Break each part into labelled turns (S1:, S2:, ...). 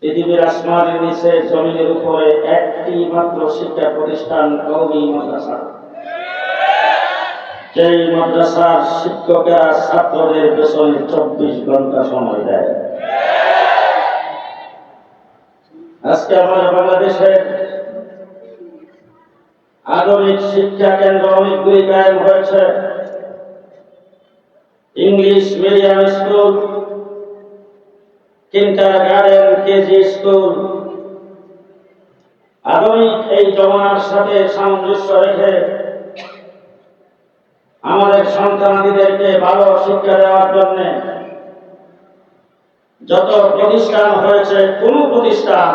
S1: পৃথিবীর আসমানের নিচে জমিনের উপরে একটি মাত্র শিক্ষা প্রতিষ্ঠান কওমি মাদ্রাসা, যেই মাদ্রাসার শিক্ষকেরা ছাত্রদের পেছনে 24 ঘন্টা সময় দেয়। আজকে আমাদের বাংলাদেশের আধুনিক শিক্ষা কেন্দ্র অনেকগুলি কায়েম হয়েছে। English medium school, kindergarten, KG school আধুনিক এই জমানার সাথে সামঞ্জস্য রেখে আমাদের সন্তানাদিদেরকে ভালো শিক্ষা দেওয়ার জন্য যত প্রতিষ্ঠান হয়েছে, কোন প্রতিষ্ঠান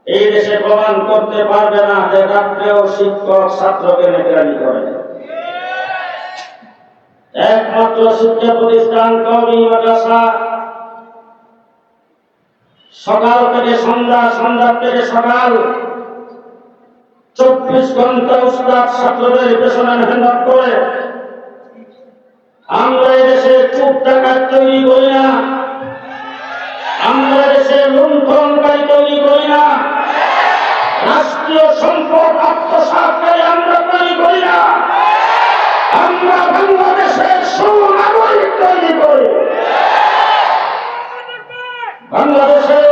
S1: এই দেশে প্রমাণ করতে পারবে না যে রাত্রেও শিক্ষক ছাত্রকে নিগরানি করে। একমাত্র শিক্ষা প্রতিষ্ঠান কওমি মাদ্রাসা সকাল থেকে সন্ধ্যা, সন্ধ্যা থেকে সকাল 24 ঘন্টা উস্তাদ ছাত্রদের পেছনে মেহনত করে। আমরা এদেশে চুপ ডাকাত তৈরি করি না, আমরা এদেশে লুণ্ঠনকারী তৈরি করি না, রাষ্ট্রীয় সম্পদ আত্মসাৎকারী আমরা তৈরি করি না, আমরা বাংলাদেশের সুনাগরিক তৈরি করি। বাংলাদেশের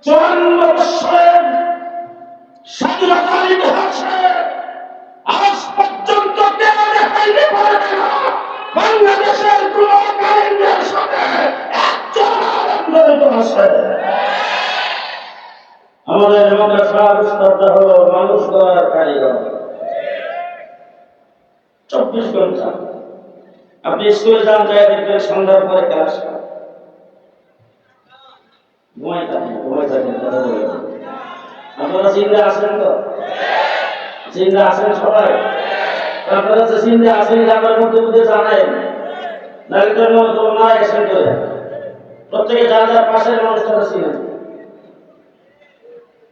S1: 54 বছরের স্বাধীনতার ইতিহাসে আজ পর্যন্ত কেউ দেখাইতে পারবে না বাংলাদেশের কোন কারিগরের সাথে একজন আলেম জড়িত আছে। আমাদের মাদ্রাসার উস্তাদরা হলো মানুষ গড়ার কারিগর। 24 ঘন্টা আপনি স্কুলে যান, যায় দেখবেন সন্ধ্যার পরে ক্লাস ঘুমাই থাকেন। আপনারা চিন্তা আছেন তো? চিন্তা আছেন সবাই? আপনারা যে চিন্তা আছেন আপনার মধ্যে মধ্যে জানেন, নারী জন্য মারা গেছেন করে প্রত্যেকে যা যার পাশের মানুষটা ছিলেন,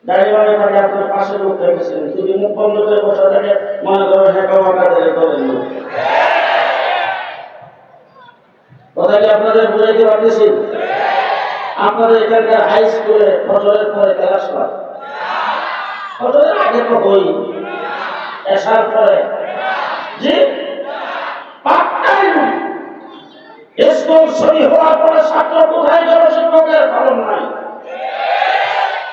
S1: দাঁড়িয়ে মানে থাকে আপনার পাশের লোকটা গেছিলেন। যদি মুখ বন্ধ করে বসা থাকে মনে করেন হ্যাঁ কাজে করেন। কথা কি আপনাদের বুঝাইতে পারতেছি? আপনাদের এখানকার হাই স্কুলে ফজরের পরে ক্লাস হয়, ফজরের আগে তো হই, এসার পরে জি পার্ট টাইম স্কুল ছুটি হওয়ার পরে ছাত্র কোথায় গেল? শিক্ষকের খবর নাই।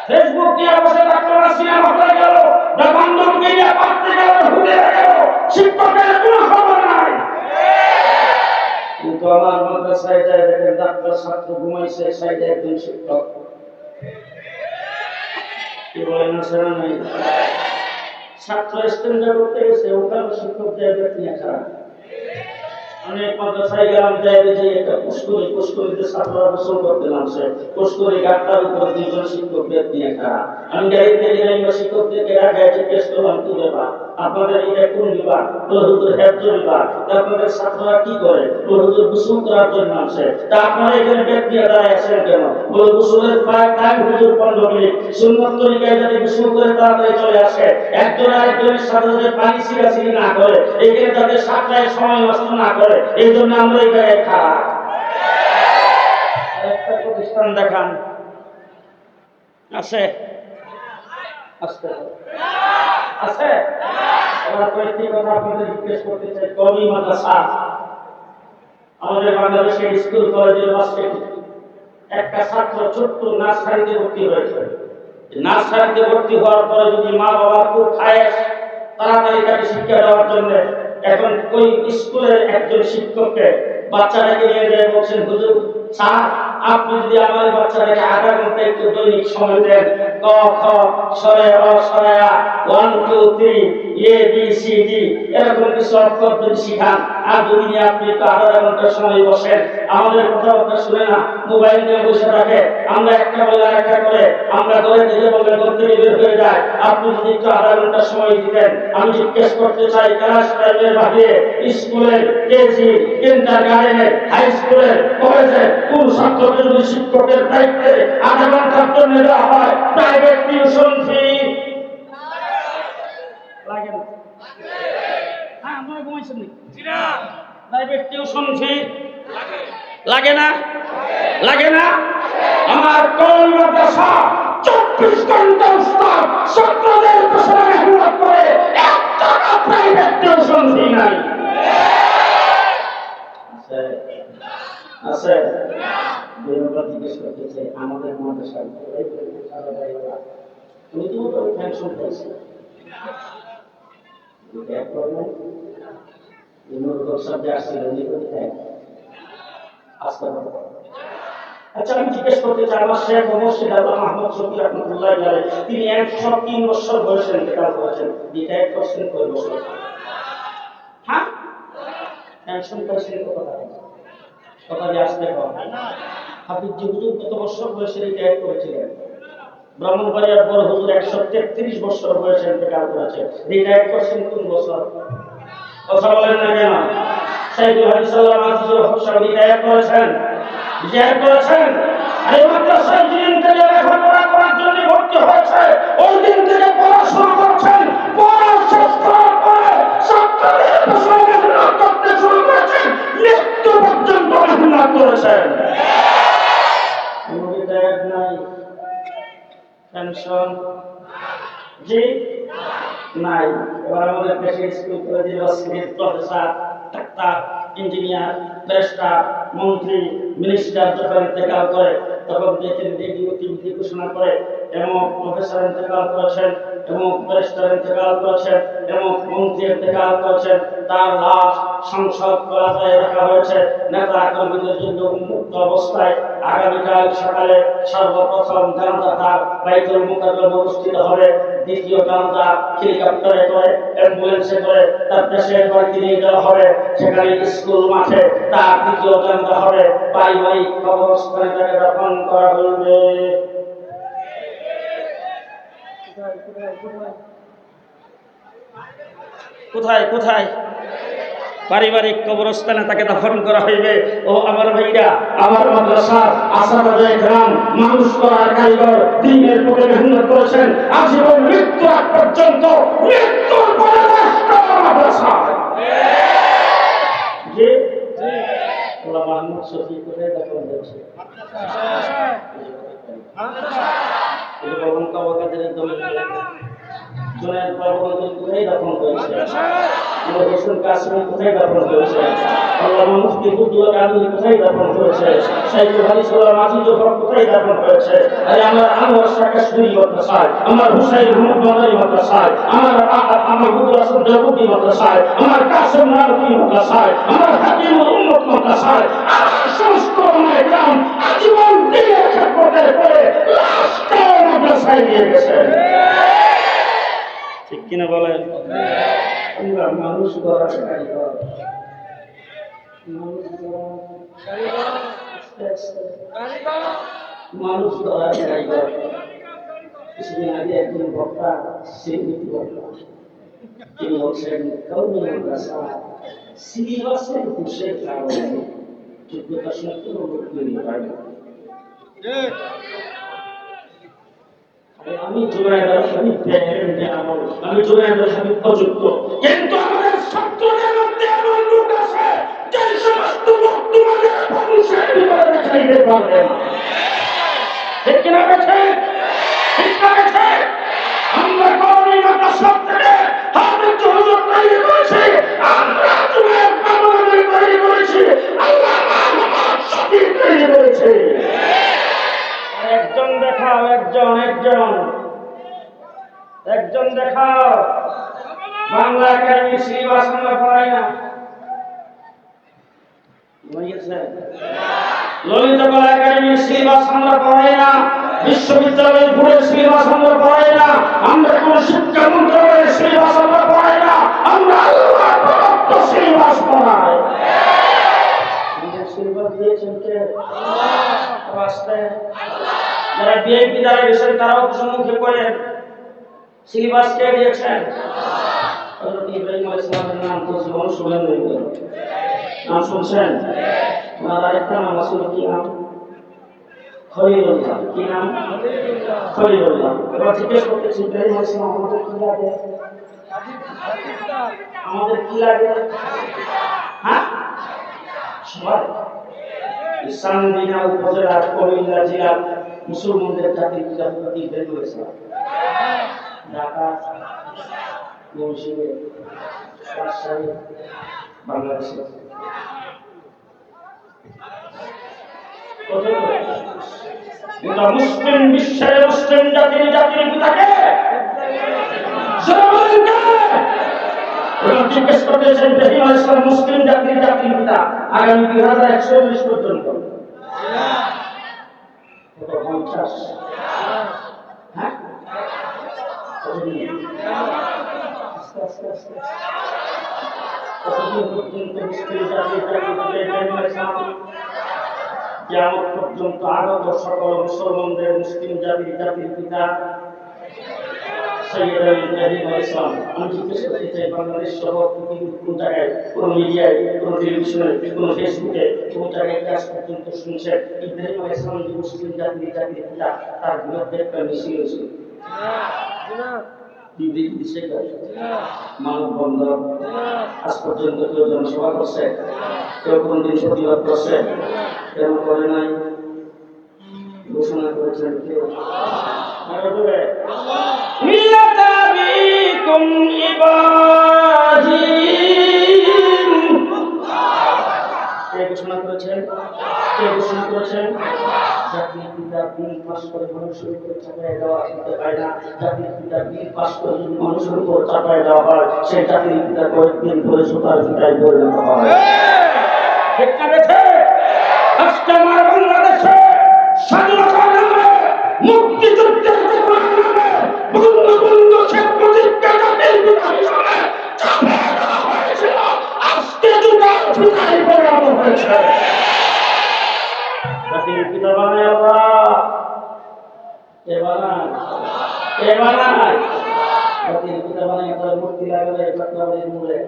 S1: ফেসবুক নিয়ে বসে থাকলো না, সিনেমা হয়ে গেল, বান্ধব মিডিয়া পাঠতে গেল, ঢুকে গেল, শিক্ষকের কোনো খবর নাই। কিন্তু আমার মাদ্রাসায় যায় দেখেন ডাক্তার ছাত্র ঘুমাইছে, সাইডে একজন শিক্ষক। কি বলেন না সেটা নাই? ছাত্র স্ট্যান্ডার্ড করতে গেছে, ওখানে শিক্ষক জায়গা নিয়ে খারাপ। অনেক মাদ্রাসায় গেলাম, যাইতে যে একটা পুষ্করিতে ছাত্ররা গোসল করতে নামছে, পুষ্করি ঘাটটার উপর 2 জন শিক্ষক বেদ নিয়ে খারাপ। আমি গাড়ি থেকে নাইবা শিক্ষকদেরকে আগে জিজ্ঞেস করলাম, কি ব্যাপার আপনাদের এটা কোন বিভাগ? হুজুর হেফজ বিভাগ। আপনাদের ছাত্ররা কি করে? হুজুর গোসল করার জন্য নামছে। তা আপনারা এখানে বেদ দিয়ে দাঁড়ায় আছেন কেন? বলে গোসলের প্রায় টাইম হুজুর 15 মিনিট, সুন্নত তরিকায় যাতে গোসল করে তাড়াতাড়ি চলে আসে, একজন আরেকজনের সাথে যাতে পানি ছিড়াছিড়ি না করে, এখানে যাতে সাপ্তাহে সময় নষ্ট না করে, এই জন্য আমরা এই জায়গায় খারাপ। একটা প্রতিষ্ঠান দেখান আছে? আছে? আমরা কয়েকটি কথা আপনাদের জিজ্ঞেস করতে চাই। কওমি মাদ্রাসা আমাদের বাংলাদেশের স্কুল কলেজের পাশে একটা ছাত্র ছোট্ট নার্সারিতে ভর্তি হয়েছে। নার্সারিতে ভর্তি হওয়ার পরে যদি মা বাবা খুব খায়েশ তাড়াতাড়ি তাকে শিক্ষা দেওয়ার জন্য এখন ওই স্কুলের একজন শিক্ষককে বাচ্চাটাকে নিয়ে যায়, বলছেন হুজুর স্যার আপনি যদি আমার বাচ্চাটাকে আধা ঘন্টা একটু দৈনিক সময় দেন, ক খ সরে অ সরে আ 1 2 3 এ বি সি ডি এরকম কিছু অক্ষর যদি শিখান, আর যদি আপনি একটু আধা ঘন্টা সময় বসেন, আমাদের কথাবার্তা শুনে না, মোবাইল নিয়ে বসে থাকে, আমরা একটা বলে আরেকটা করে আমরা ধরে দিলে বলে ঘর থেকে বের হয়ে যায়। আপনি যদি একটু আধা ঘন্টা সময় দিতেন, আমি জিজ্ঞেস করতে চাই ক্লাস টাইমের বাহিরে স্কুলের কেজি, কিন্ডারগার্টেনের, হাই স্কুলের, কলেজের কোন ছাত্রকে যদি শিক্ষকের দায়িত্বে আধা ঘন্টার জন্য দেওয়া হয়, প্রাইভেট টিউশন ফি লাগে না? হ্যাঁ আপনারা ঘুমাইছেন নাকি? প্রাইভেট টিউশন ফি লাগে না? লাগে না? আমার 24 ঘন্টা উস্তাদ ছাত্রদের পেছনে মেহনত করে, এক টাকা প্রাইভেট টিউশন ফি নাই। আছে আছে জিজ্ঞেস করতেছে আমাদের মাদ্রাসায় তুমি তো পেনশন পাইছি আচ্ছা, আমি জিজ্ঞেস করতে চাই আমার শেখ মুর্শিদ আল্লাহ মাহমুদ শফি রহমতুল্লাহ আলাইহি তিনি 103 বছর বয়সে ইন্তেকাল করেছেন। রিটায়ার করছেন কয় বছর? হ্যাঁ, পেনশন পাইছেন কথা দিয়ে আসতে হবে। হাফিজ হুজুর কত বছর বয়সে রিটায়ার করেছিলেন? ব্রাহ্মণবাড়িয়ার বড় হুজুর 133 বছর বয়সে ইন্তেকাল করেছেন। রিটায়ার করছেন কোন বছর? কথা বলেন না কেন? সাইদুল হাদিস আল্লাহ মাহফুজুর রহমান রিটায়ার করেছেন, রিটায়ার করেছেন। এই মাদ্রাসায় দিন থেকে লেখাপড়া করার জন্য ভর্তি হয়েছে, ওই দিন থেকে পড়াশোনা করছেন, পড়া শেষ করার পরে ছাত্রদের পেছনে মেহনত করতে শুরু করেছেন, মৃত্যু পর্যন্ত মেহনত করেছেন। কোনো রিটায়ার নাই, পেনশন জি নাই। এবার আমাদের দেশে স্কুল কলেজ ইউনিভার্সিটির প্রফেসর, ডাক্তার, ইঞ্জিনিয়ার, ব্যারিস্টার, মন্ত্রী, মিনিস্টার যখন ইন্তেকাল করে তখন দেখেন রেডিও টিভিতে ঘোষণা করে এমন প্রফেসর ইন্তেকাল করেছেন, এমন ব্যারিস্টার ইন্তেকাল করেছেন, এমন মন্ত্রী ইন্তেকাল করেছেন, তার লাশ সংসদ কলাতায় রাখা হয়েছে নেতা কর্মীদের জন্য উন্মুক্ত অবস্থায়। আগামীকাল সকালে সর্বপ্রথম জানাজা তার বাইতুল মুকাররম অনুষ্ঠিত হবে। দ্বিতীয় জানাজা হেলিকপ্টারে করে, অ্যাম্বুলেন্সে করে তার দেশের বাড়িতে নিয়ে যাওয়া হবে। সেখানে স্কুল মাঠে তার দ্বিতীয় জানাজা হবে। পারিবারিক কবরস্থানে তাকে দাফন করা হবে। কোথায় কোথায়? পারিবারিক কবরস্থানে তাকে দাফন করা হইবে। ও আমার ভাইরা, আমার মাদ্রাসার আসাদে গ্রাম মানুষ করার কারিগর দিনের পরে মেহনত করেছেন আজীবন মৃত্যু আগ পর্যন্ত। মৃত্যুর পরে মাদ্রাসা জি জি আল্লাহ মাহমুদ শফি কোথায় দাফন হয়েছে? এই ভবন কাওয়াকাদের দলে জুনায়েদ বাবুকে কোথায় দাফন করেছে? রসুল কাসিম কোথায় দাফন করেছে? আল্লামা মুফতি বুদ্দুল কাদের কোথায় দাফন করেছে? সাইদুল হাদিস আল্লাহ মাজিদুর রহমান কোথায় দাফন করেছে? আরে আমার আনোয়ার শাহ কাশ্মীরি মাদ্রাসায়, আমার হুসাইন আহমদ মাদানী মাদ্রাসায়, আমার বুদ্দুল হাসান দেওবন্দি মাদ্রাসায়, আমার কাসিম নানভী মাদ্রাসায়, আমার হাকিমুল উম্মত মাদ্রাসায়, আমার সমস্ত ওলামায়ে কেরাম আজীবন দিনের খেদমতের পরে লাশটা মাদ্রাসায় নিয়ে গেছেন। ঠিক কিনা বলেন? আমরা মানুষ গড়ার কারিগর, মানুষ গড়ার কারিগর। কিছুদিন আগে একজন বক্তা শ্রীমতী বক্তা তিনি হচ্ছেন কওমি মাদ্রাসা সিলেবাসের হুশের কারণে যোগ্যতা সম্পন্ন লোক তৈরি হয়। আমি জুনায়েদ আল হাবিব আমি জুনায়েদ আল হাবিব অযোগ্য, কিন্তু আমাদের ছাত্রদের মধ্যে এমন লোক আছে যে সমস্ত লোক তোমাদের বংশের ভিতরে দেখাইতে পারবে না। ঠিক কিনা গেছে? ঠিক না গেছে? আমরা কওমি মাদ্রাসা থেকে হাফেজ হুজুর তৈরি করেছি, আমরা জুনায়েদ বাবুকে তৈরি করেছি, আল্লাহ মাহমুদ শফি তৈরি করেছে। একজন দেখাও, একজন একজন একজন দেখাও। বাংলা একাডেমি সিলেবাস আমরা পড়াই না, ললিত কলা একাডেমির সিলেবাস আমরা পড়াই না, বিশ্ববিদ্যালয়ের বোর্ডের সিলেবাস আমরা পড়াই না, আমরা কোন শিক্ষা মন্ত্রণালয়ের সিলেবাস আমরা পড়াই না, আমরা আল্লাহর প্রদত্ত সিলেবাস পড়াই। সিলেবাস দিয়েছেন কে? যারা বিএনপি দ্বারা গেছেন তারাও সম্মুখে করেন সিলেবাস কে দিয়েছেন? হযরত ইব্রাহিম আলাইহিস সালামের নাম তো জীবন শুনেন নাম শুনছেন? ওনার আরেকটা নাম আসলে কি নাম? খলিলুল্লাহ। কি নাম? খলিলুল্লাহ। এবার জিজ্ঞেস করতেছি ইব্রাহিম আলাইহিস সালাম আমাদের কি লাগে? আমাদের কি লাগে? হ্যাঁ, সবাই ইসলামদিনা উপজেলা কুমিল্লা জেলা মুসলমানদের জাতির পিতা হযরত ইব্রাহিম আলাইহিস সালাম। ঢাকা, মুন্সিগঞ্জ, রাজশাহী, বাংলাদেশে মুসলিম বিশ্বের মুসলিম জাতির পিতাকে জিজ্ঞেস করতেছেন ইব্রাহিম আলাইহিস সালাম মুসলিম জাতির পিতা আগামী 2140 পর্যন্ত। কত 50? হ্যাঁ, কতদিন পর্যন্ত মুসলিম জাতির ইব্রাহিম আলাইহিস সালাম কিয়ামত পর্যন্ত আগত সকল মুসলমানদের মুসলিম জাতির পিতা সৈয়দনা ইব্রাহিম আলাইহিস সালাম। আমি জিজ্ঞেস করতে চাই, বাংলাদেশ সহ পৃথিবীর কোন জায়গায়, কোন মিডিয়ায়, কোন টেলিভিশনে, কোন ফেসবুকে, কোন জায়গায় আজ পর্যন্ত শুনছেন ইব্রাহিম আলাইহিস সালাম যে মুসলিম জাতির পিতা, তার বিরুদ্ধে একটা মিছিল হয়েছিল? বিবৃতি দিচ্ছে মানববন্ধন, আজ পর্যন্ত কেউ জনসভা করছে? কেউ কোনদিন প্রতিবাদ করছে? কেন করে নাই? ঘোষণা করেছেন কেউ? মিল্লাত আবিকুম ইব্রাহিম, কে ঘোষণা করেছেন? জাতির পিতা বিল পাস করে মানুষের উপর চাপায় দেওয়া হতে পারে না। জাতির পিতা বিল পাস করে যদি মানুষের উপর চাপায় দেওয়া হয়, সেই জাতির পিতা কয়েকদিন পরে সুতার পিতায় পরিণত হয়। ঠিক না বেঠে? আজকে আমার বাংলাদেশে স্বাধীনতার নামে, মুক্তিযুদ্ধের নামে বঙ্গবন্ধু শেখ মুজিবকে জাতির পিতা হিসেবে চাপায় দেওয়া হয়েছিল। আজকে সুতার পিতায় পরিণত হয়েছে। জাতির পিতা বানায় আল্লাহ, কে বানায়? জাতির পিতা বানায় তার মূর্তি লাগালে বাড়ির মূলে।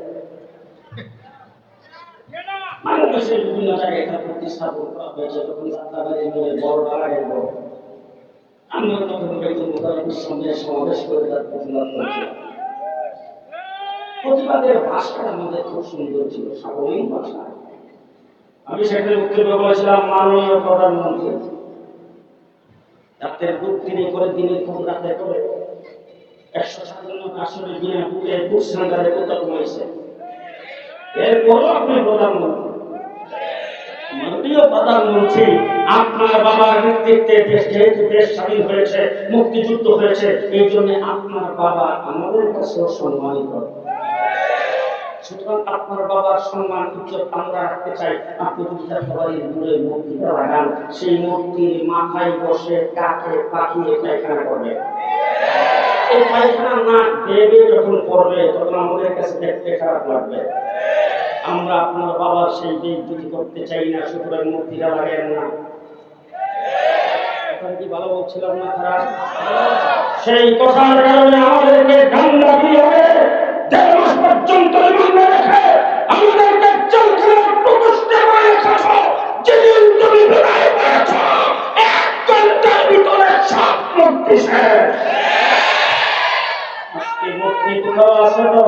S1: বাংলাদেশের বিভিন্ন জায়গায় এটা প্রতিস্থাপন করা হয়েছে। তখন যাত্রাবাড়ির মূলে বড় লাগাই বড়, আমরা তখন বেতন মোতাবেকের সঙ্গে সমাবেশ করে তার প্রতিবাদ করেছিলাম। প্রতিবাদের ভাষাটা আমাদের খুব সুন্দর ছিল, স্বাভাবিক ভাষা। আমি সেখানে বক্তব্য বলেছিলাম, মাননীয় প্রধানমন্ত্রী রাতের বুক দিনে করে, দিনের খুব রাতে করে 157 আসনে বিনা বুকে বুক সেন্টারে কত কমেছে। এরপরও আপনি প্রধানমন্ত্রী, মাননীয় প্রধানমন্ত্রী, আপনার বাবার নেতৃত্বে যেহেতু দেশ স্বাধীন হয়েছে, মুক্তিযুদ্ধ হয়েছে, এই জন্য আপনার বাবা আমাদের কাছেও সম্মানিত। সুতরাং আপনার বাবার সম্মান ইজ্জত আমরা রাখতে চাই। আপনি যদি তার বাড়ির মূলে মূর্তিটা লাগান, সেই মূর্তির মাথায় বসে কাকে পাখিয়ে পায়খানা করবে। এই পায়খানা না দেবে যখন করবে, তখন আমাদের কাছে দেখতে খারাপ লাগবে। আমরা আপনার বাবার সেই বেইজ্জতি করতে চাই না, সুতরাং মূর্তিটা লাগান না। কি ভালো বলছিলাম না খারাপ? সেই কথার কারণে আমাদেরকে গান্দা দিয়ে হবে 1.5 মাস পর্যন্ত রিমান্ডে রেখে আমাদেরকে জেলখানায় প্রতিষ্ঠা করে রেখেছো। যেদিন তুমি বেড়ায় পেয়েছ, 1 ঘন্টার ভিতরে সব মুক্তি শেষ। আজকে মুক্তি কোথাও আছে? তো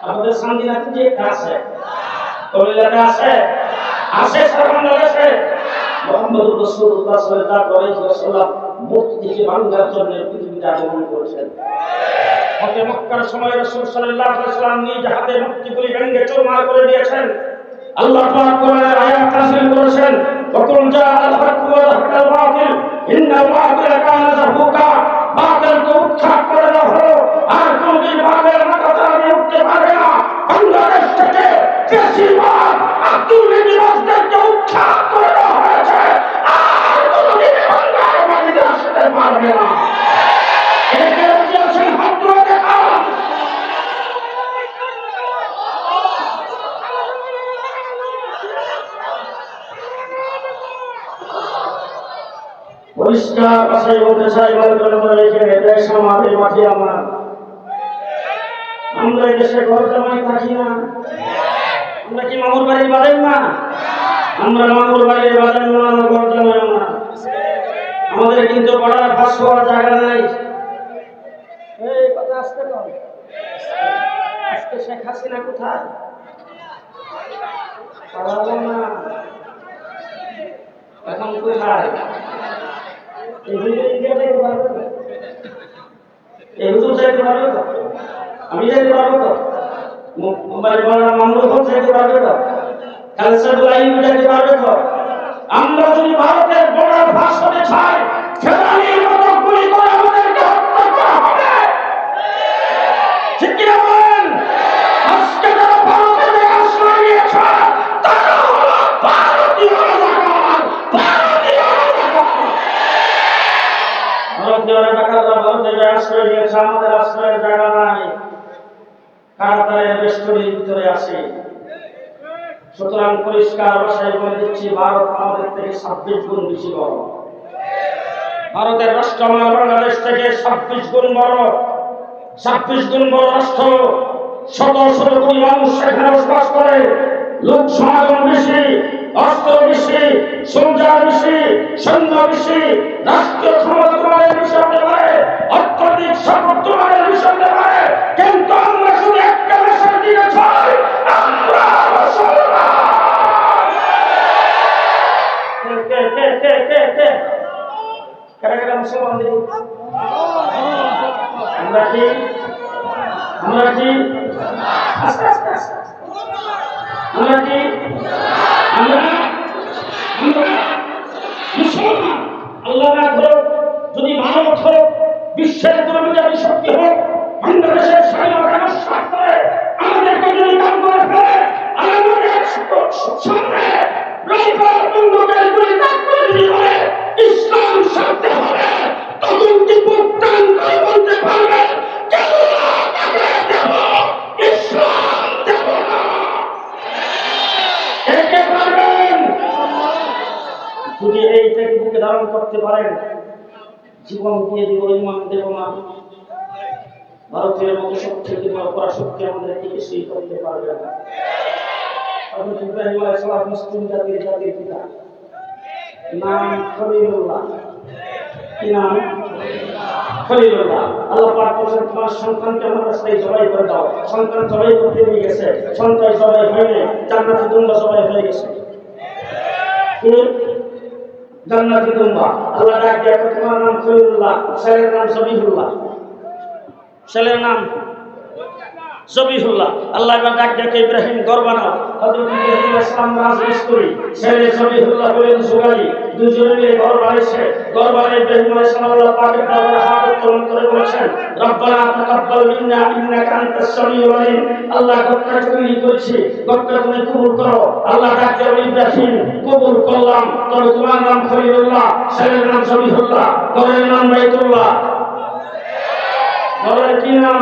S1: আমাদের শান্তিনাথ যে আছে, কলিলাতে আছে সারা বাংলাদেশে। মুহাম্মদুর রাসূলুল্লাহ সাল্লাল্লাহু আলাইহি ওয়াসাল্লাম মুক্তিকে বাংলার জন্য পৃথিবীতে আগমন করেছেন। হতে মক্কার সময় রাসূল সাল্লাল্লাহু আলাইহি ওয়াসাল্লাম নিজ হাতে মুক্তিগুলি ভেঙে চুরমার করে দিয়েছেন। আল্লাহ পাক কোরআনের আয়াত নাযিল করেছেন, ওয়াকুল জাআল হক ওয়া যাহাকাল বাতিল ইন্নাল বাতিলা কানা যাহুকা। বাতিলকে উৎখাত করে দেওয়া হলো, আর কোনদিন বাতিলের মাথা দিয়ে উঠতে পারবে না। বাংলাদেশ থেকে বেশিরভাগ দুর্নীতিবাজদেরকে উৎখাত করে দেওয়া হয়েছে, আর কোনদিন বাংলার মাটিতে আসতে পারবে না। একে বলছেন হাত দেখা। পরিষ্কার ভাষায় বলতে চাই, দেশ আমাদের, মাটি আমার। আমরা এই দেশে ঘর জামাই থাকি না। আমরা কি মামুর বাড়ির বাড়েন না? আমরা মামুর বাড়ির বাড়েন না, ঘর জামাই না। আমাদের কিন্তু বড়ার ফাঁস হওয়ার জায়গা নাই। এই কথা আসতে নয়। আজকে শেখ হাসিনা কোথায়? পালাবো না। এখন কোথায়? এই হুজুর ইন্ডিয়া যাইতে পারবে না, এই হুজুর যাইতে পারবে তো, আমি যাইতে পারবো তো, মুম্বাই বলা মামুন যাইতে পারবে তো, খালেসাদুল আইন যাইতে পারবে তো। আমরা যদি ভারতের বর্ডার ভাষণে ছাই খেলানির মতো গুলি করে আমাদেরকে হত্যা করা হবে, ঠিক কিনা বলেন? আজকে যারা ভারতের আশ্রয় নিয়েছে তারা হলো ভারতীয় রাজাকার, ভারতীয় রাজাকার। ভারতীয় রাজাকাররা ভারতের আশ্রয় নিয়েছে, আমাদের আশ্রয়ের জায়গা নাই, কারাগারের বেষ্টনীর ভিতরে আসে। সুতরাং পরিষ্কার ভাষায় বলে দিচ্ছি, ভারত আমাদের থেকে 26 গুণ বেশি বড়। ভারতের রাষ্ট্র আমার বাংলাদেশ থেকে 26 গুণ বড়, 26 গুণ বড় রাষ্ট্র। শত শত কোটি মানুষ সেখানে বসবাস করে, লোক সমাগম বেশি, অস্ত্র বেশি, সঞ্চার বেশি, সৈন্য বেশি, রাষ্ট্রীয় ক্ষমতা তোমাদের বেশি হতে পারে, অর্থনৈতিক সামর্থ্য তোমাদের বেশি হতে পারে, কিন্তু আমরা শুধু একটা দেশের দিকে চাই, আমরা মুসলমান। আমরা কি আমরা কি আমরা কি আমরা মুসলমান। আল্লাহ না হোক, যদি মানব হোক, বিশ্বের কোন বিজয়ী শক্তি হোক, বাংলাদেশের স্বাধীনতা নষ্ট করে আমাদেরকে যদি কাম করে ফেলে, আমাদের সামনে রাইফেল বন্দুকের গুলি তাক করে দিলে ইসলাম সাথে হবে, তখন কি ভুক্তান করে বলতে পারবে ইসলাম দেব না? একে পারবেন? যদি এইটাকে বুকে ধারণ করতে পারেন, জীবন দিয়ে দিব, ইমান দেব না। ভারতের মতো শক্তি পরাশক্তি আমাদেরকে কিছুই করতে পারবে না। ইব্রাহিম আলাইহিস সালাম মুসলিম জাতির পিতা, নাম খলিলুল্লাহ। কি নাম? খলিলুল্লাহ। আল্লাহ পাক বলেন, তোমার সন্তানকে আমার রাস্তায় জবাই করে দাও। সন্তান জবাই করতে নিয়ে গেছে, সন্তান জবাই হয়নি, জান্নাতি দুম্বা জবাই হয়ে গেছে। কি জান্নাতি দুম্বা? আল্লাহ ডাক দিয়ে, তোমার নাম খলিলুল্লাহ, ছেলের নাম জবিহুল্লাহ, ছেলের নাম জবিহুল্লাহ। আল্লাহ ডাক দেখে ইব্রাহিম ঘর বানাও। হযরত ইব্রাহিম আলাইহিস সালাম রাজমিস্ত্রি করি, ছেলে জবিহুল্লাহ বলেন সুগারি, দুজনে মিলে ঘর বানাইছে। ঘর বানাই ইব্রাহিম আলাইহিস সালাম আল্লাহ পাকের দরবারে হাত উত্তোলন করে বলেছেন, রব্বানা তাকাব্বাল মিন্না ইন্নাকা আনতাস সামিউল আলিম। আল্লাহ ঘরটা তৈরি করেছি, ঘরটা তুমি কবুল করো। আল্লাহ ডাক দিয়ে, ইব্রাহিম কবুল করলাম, তবে তোমার নাম খলিলুল্লাহ, ছেলের নাম জবিহুল্লাহ, ঘরের নাম বাইতুল্লাহ। ঘরের কি নাম?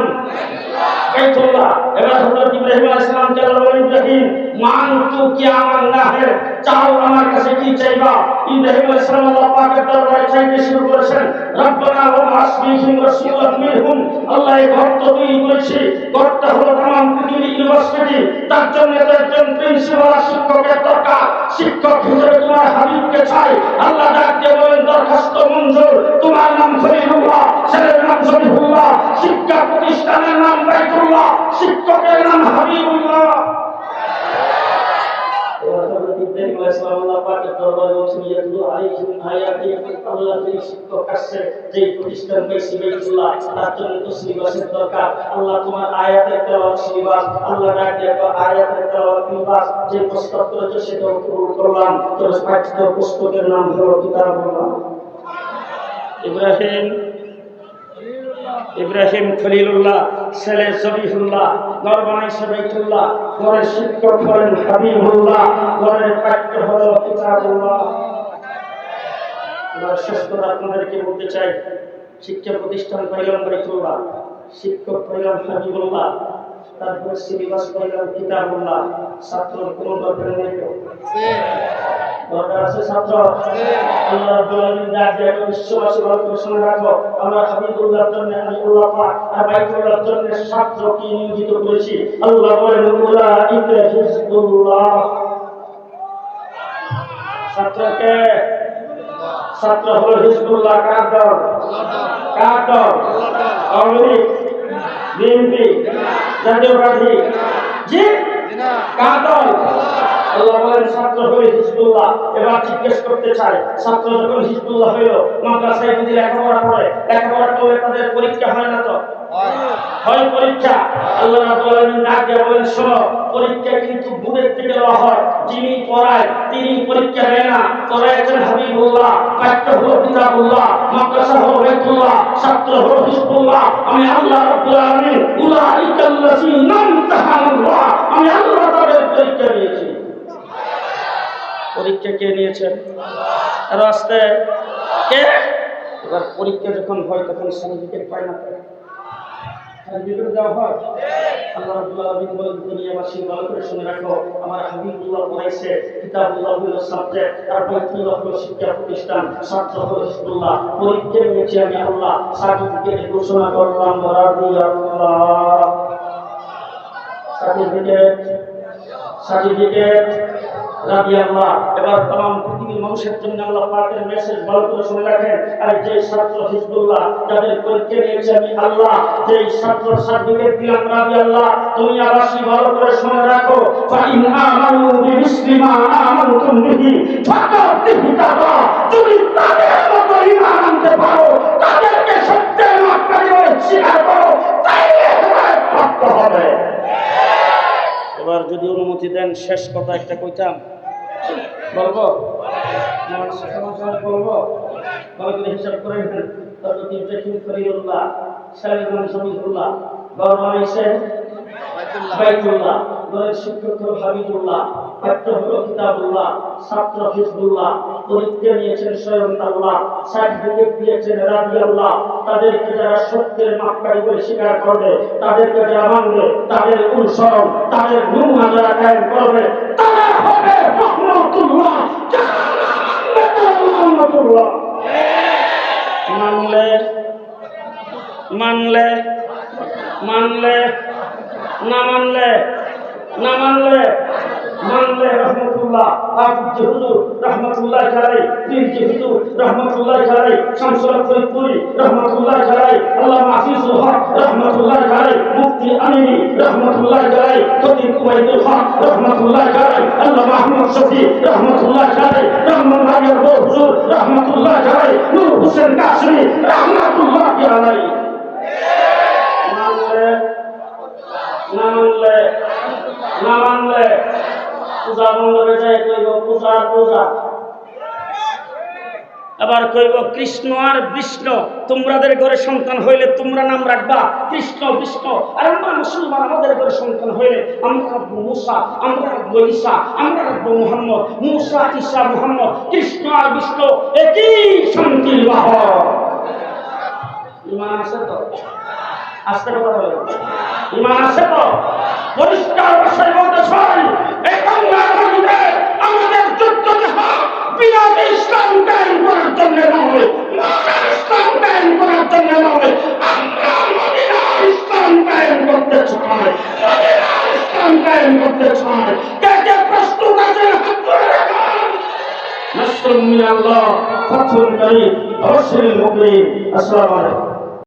S1: বাইতুল্লাহ। এবার হযরত ইব্রাহিম আলাইহিস সালাম কে আল্লাহ বলেন, ইব্রাহিম মান তু কি আমার না হে, চাও আমার কাছে কি চাইবা? ইব্রাহিম আলাইহিস সালাম আল্লাহ পাকের দরবারে চাইতে শুরু করেছেন, রব্বানা ওয়া আসবিহিম রাসূলান মিনহুম। আল্লাহ এই ঘর তো তৈরি করেছি, ঘরটা হলো তামাম পৃথিবী ইউনিভার্সিটি, তার জন্য একজন প্রিন্সিপাল শিক্ষকের দরকার। শিক্ষক হিসেবে তোমার হাবিবকে চাই। আল্লাহ ডাক দিয়ে বলেন, দরখাস্ত মঞ্জুর, তোমার নাম খলিলুল্লাহ, ছেলের নাম জবিহুল্লাহ, শিক্ষা প্রতিষ্ঠানের নাম বাইতুল্লাহ, শিক্ষকের নাম হাবিবুল্লাহ। শিক্ষক আসছে, যে প্রতিষ্ঠান পেয়েছি বাইতুল্লাহ, তার জন্য তো সিলেবাসের দরকার। আল্লাহ তোমার আয়াতের তেলাওয়াত সিলেবাস, আল্লাহ ডাক দিয়ে আয়াতের তেলাওয়াত সিলেবাস যে প্রস্তাব করেছে সেটাও কবুল করলাম। তবে পাঠ্য পুস্তকের নাম হলো কিতাবুল্লাহ। ইব্রাহিম খলিলুল্লাহ, ছেলে জবিহুল্লাহ, ঘর বানাইছে বাইতুল্লাহ, ঘরের শিক্ষক হলেন হাবিবুল্লাহ, ঘরের পাঠ্য হলো কিতাবুল্লাহ। এবার শেষ করে আপনাদেরকে বলতে চাই, শিক্ষা প্রতিষ্ঠান পাইলাম বাইতুল্লাহ, শিক্ষক পাইলাম হাবিবুল্লাহ, তারপরে সিলেবাস পাইলাম কিতাবুল্লাহ। ছাত্রর কোন দরকার নেই? দরকার আছে ছাত্র? আল্লাহ রাব্বুল আলামিন ডাক দিয়ে বিশ্ববাসী ভালো করে শুনে রাখো, আমরা হাবিবুল্লাহর জন্য হাবিবুল্লাহ পাক আর বাইতুল্লাহর জন্য ছাত্রকে নিয়োজিত করেছি। আল্লাহ বলেন, উলাইকা হিজবুল্লাহ। ছাত্রকে ছাত্র হলো হিজবুল্লাহ। কার দল? কার দল? আওয়ামী লীগ, বিএনপি, জাতীয় পার্টি? জি, কার দল? আল্লাহ বলেন ছাত্র হলে হিজবুল্লাহ। এবার জিজ্ঞেস করতে চাই, ছাত্র যখন হিজবুল্লাহ হইল, মাদ্রাসায় যদি লেখাপড়া করে, লেখাপড়া করলে তাদের পরীক্ষা হয় না তো? হয় পরীক্ষা। আল্লাহ রাব্বুল আলামিন ডাক দিয়ে বলেন, শোনো, পরীক্ষা কিন্তু বুদের থেকে দেওয়া হয়। যিনি পড়ায় তিনি পরীক্ষা দেয় না। পড়াইছেন হাবিবুল্লাহ, পাঠ্য হলো কিতাবুল্লাহ, মাদ্রাসা হলো বাইতুল্লাহ, ছাত্র হলো হিজবুল্লাহ। আমি আল্লাহ রাব্বুল আলামিন উলাইকাল্লাযীনা ইমতাহানাল্লাহ, আমি আল্লাহ তাদের পরীক্ষা নিয়েছি। পরীক্ষা কে নিয়েছেন? আর আস্তে কে? এবার পরীক্ষা যখন হয় তখন সার্টিফিকেট পায় না, সার্টিফিকেট দেওয়া হয়। আল্লাহ রাব্বুল আলামিন বলেন, দুনিয়াবাসী ভালো করে শুনে রাখো, আমার হাবিবুল্লাহ পড়াইছে, কিতাবুল্লাহ হলো সাবজেক্ট, আর বাইতুল্লাহ হলো শিক্ষা প্রতিষ্ঠান, ছাত্র হলো হিজবুল্লাহ। পরীক্ষা নিয়েছি আমি আল্লাহ, সার্টিফিকেট ঘোষণা করলাম রাদিয়াল্লাহ। সার্টিফিকেট রাদিয়াল্লাহ। এবার तमाम পৃথিবীর মানুষের জন্য আল্লাহ পাকের মেসেজ ভালো করে শুনে রাখেন। আর যে ছাত্র হিজবুল্লাহ যাদের পরীক্ষা নিয়েছে আমি আল্লাহ, যে ছাত্র সার্টিফিকেট দিলাম রাদিয়াল্লাহ, তুমি আবাসী ভালো করে শুনে রাখো, ফাইন আমানু বিমিসলি মা আমানতুম বিহি ফাকাদ ইহতাদা। তুমি তাদের মতো ঈমান আনতে পারো, তাদেরকে সত্যের মাপকাঠি বলে স্বীকার করো, তাইলে হেদায়েত প্রাপ্ত হবে। এবার যদি অনুমতি দেন শেষ কথা একটা কইতাম, বলবো বলবো, ভালো করে হিসাব করে নেন। ফরিদুল্লাহ, সালিমান শমীদুল্লাহ, বাবা ইসে বাইতুল্লাহ, দলের শিক্ষক হলো হাবিবুল্লাহ, পাঠ্য হলো কিতাবুল্লাহ, ছাত্র হিজবুল্লাহ। পরীক্ষা নিয়েছেন স্বয়ং আল্লাহ, সার্টিফিকেট দিয়েছেন রাদিয়াল্লাহ। তাদেরকে যারা সত্যের মাপকাঠি বলে স্বীকার করবে, তাদেরকে যারা মানবে, তাদের অনুসরণ, তাদের নমুনা যারা কায়েম করবে, তারা হবে রহমতুল্লাহ। মানলে মানলে মানলে না মানলে না মানলে মানলে রহমতুল্লাহ। হাফিজ হুজুর রহমতুল্লাহ আলাইহি, পীর হুজুর রহমতুল্লাহ আলাইহি, শামসুল ফরিদপুরি রহমতুল্লাহ আলাইহি, আল্লামা হাফিজুল হক রহমতুল্লাহ আলাইহি, মুফতি আমিনী রহমতুল্লাহ আলাইহি, খতিব উবাইদুল হক রহমতুল্লাহ আলাইহি, আল্লামা আহমদ শফি রহমতুল্লাহ আলাইহি, রহমান রাবিয়ার হুজুর রহমতুল্লাহ আলাইহি, নূর হোসেন কাশমি রহমতুল্লাহ আলাইহি। মানলে না মানলে না মানলে পূজা বন্ধ হয়ে যায়, কইব পূজার পূজা। আবার কইব কৃষ্ণ আর বিষ্ণু। তোমাদের ঘরে সন্তান হইলে তোমরা নাম রাখবা কৃষ্ণ বিষ্ণু, আর আমরা মুসলমান আমাদের ঘরে সন্তান হইলে আমরা রাখবো মুসা, আমরা রাখবো ঈসা, আমরা রাখবো মুহাম্মদ। মুসা ঈসা মুহাম্মদ, কৃষ্ণ আর বিষ্ণু একই শান্তির বাহক। ঈমান আছে তো? আস্তে কথা বলে ঈমান আছে তো? পরিষ্কার ভাষায় বলতে চাই, এই বাংলার মাটিতে আমাদের যুদ্ধ জিহাদ বিরাট ইসলাম কায়েম করার জন্য নয়, ইসলাম কায়েম করার জন্য নয়, আমরা মদিনার ইসলাম কায়েম করতে চাই, মদিনার ইসলাম কায়েম করতে চাই। কে কে প্রস্তুত আছেন হাত তুলে রাখুন। নাসরুম মিনাল্লাহ, ফাতহুন করিম, বাশিরিল মুমিনিন। আসসালামু আলাইকুম।